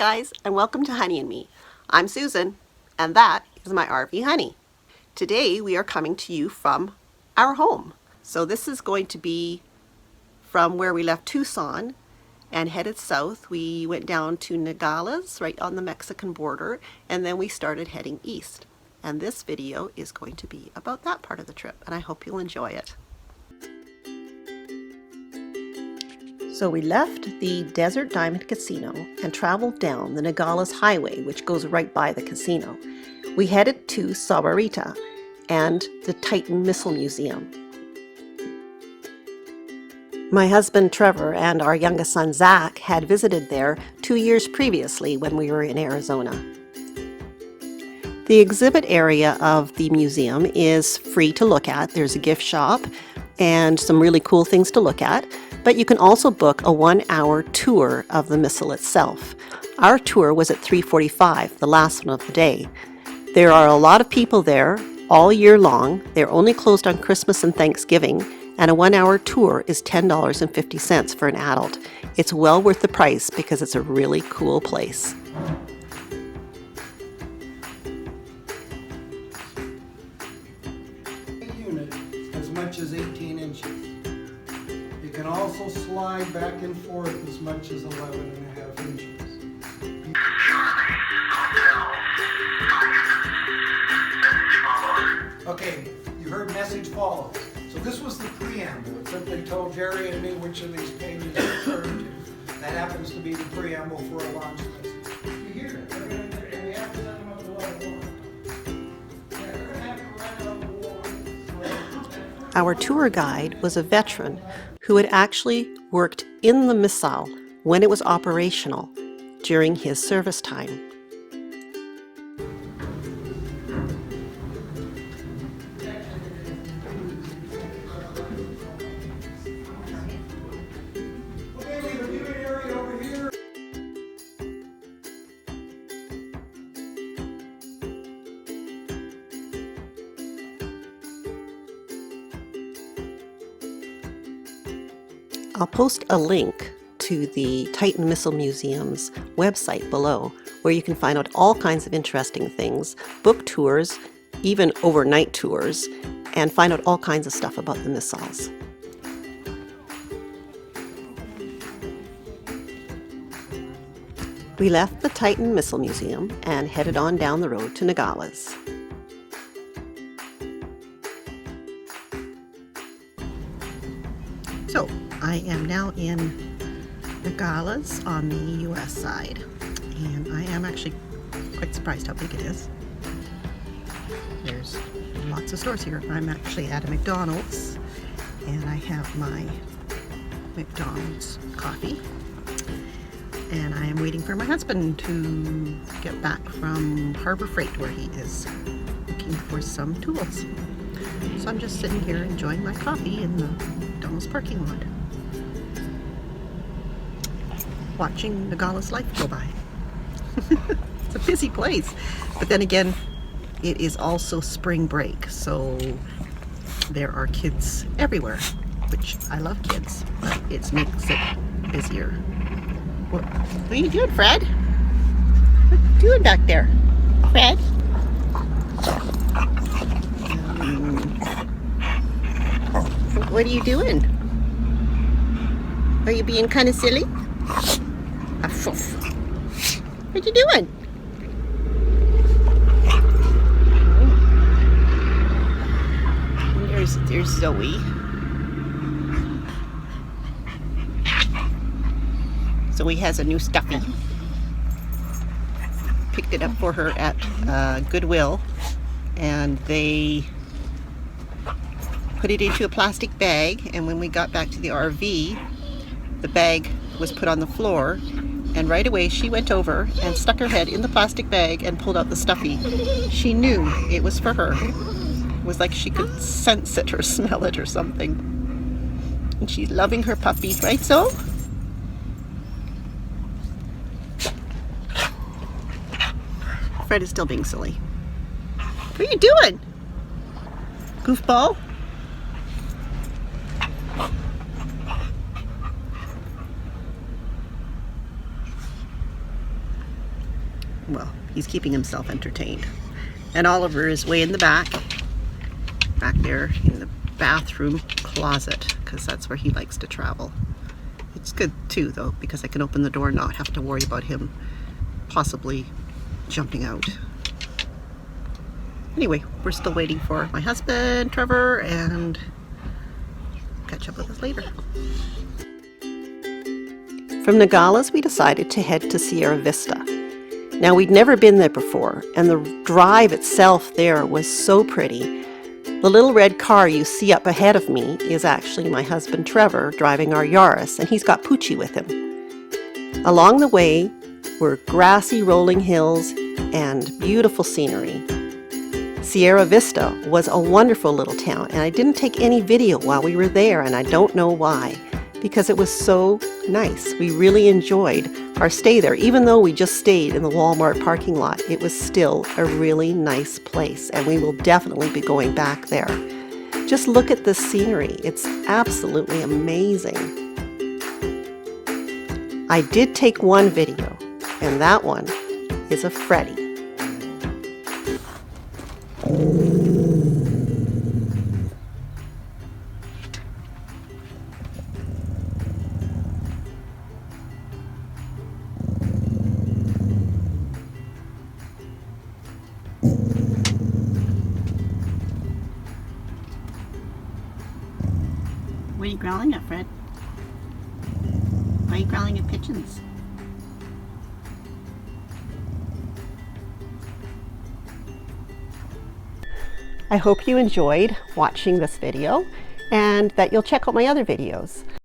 guys, and welcome to Honey and Me. I'm Susan, and that is my RV Honey. Today we are coming to you from our home. So this is going to be from where we left Tucson and headed south. We went down to Nogales, right on the Mexican border, and then we started heading east. And this video is going to be about that part of the trip, and I hope you'll enjoy it. So we left the Desert Diamond Casino and traveled down the Nogales Highway, which goes right by the casino. We headed to Sahuarita and the Titan Missile Museum. My husband Trevor and our youngest son Zach had visited there 2 years previously when we were in Arizona. The exhibit area of the museum is free to look at. There's a gift shop and some really cool things to look at. But you can also book a 1-hour tour of the missile itself. Our tour was at 3:45, the last one of the day. There are a lot of people there all year long. They're only closed on Christmas and Thanksgiving, and a 1-hour tour is $10.50 for an adult. It's well worth the price because it's a really cool place. Unit as much as 18 inches. You can also slide back and forth as much as 11.5 inches. Okay, you heard message follows. So this was the preamble. It simply told Jerry and me which of these pages it referred to. That happens to be the preamble for a launch message. You hear it? And we have to send them up to level 1. Yeah, they're going to have to run up the wall. Our tour guide was a veteran who had actually worked in the missile when it was operational during his service time. Okay, we have a viewing area over here. I'll post a link to the Titan Missile Museum's website below, where you can find out all kinds of interesting things, book tours, even overnight tours, and find out all kinds of stuff about the missiles. We left the Titan Missile Museum and headed on down the road to Nogales. So, I am now in Nogales on the US side, and I am actually quite surprised how big it is. There's lots of stores here. I'm actually at a McDonald's, and I have my McDonald's coffee, and I am waiting for my husband to get back from Harbor Freight, where he is looking for some tools. So I'm just sitting here enjoying my coffee in the McDonald's parking lot, watching Nogales life go by. It's a busy place, but then again, it is also spring break, so there are kids everywhere, which I love kids, but it makes it busier. What are you doing, Fred? What are you doing back there, Fred? What are you doing? Are you being kind of silly? What you doing? There's Zoe. Zoe has a new stuffy. Picked it up for her at Goodwill, and they put it into a plastic bag, and when we got back to the RV, the bag was put on the floor, and right away she went over and stuck her head in the plastic bag and pulled out the stuffy. She knew it was for her. It was like she could sense it or smell it or something. And she's loving her puppy, right, so? Fred is still being silly. What are you doing? Goofball? well, he's keeping himself entertained. And Oliver is way in the back there in the bathroom closet, because that's where he likes to travel. It's good too, though, because I can open the door and not have to worry about him possibly jumping out. Anyway, we're still waiting for my husband, Trevor, and catch up with us later. From Nogales, we decided to head to Sierra Vista. Now, we'd never been there before, and the drive itself there was so pretty. The little red car you see up ahead of me is actually my husband Trevor driving our Yaris, and he's got Poochie with him. Along the way were grassy rolling hills and beautiful scenery. Sierra Vista was a wonderful little town, and I didn't take any video while we were there, and I don't know why, because it was so nice. We really enjoyed our stay there. Even though we just stayed in the Walmart parking lot, it was still a really nice place, and we will definitely be going back there. Just look at the scenery. It's absolutely amazing. I did take one video, and that one is of Freddie. What are you growling at, Fred? Why are you growling at pigeons? I hope you enjoyed watching this video and that you'll check out my other videos.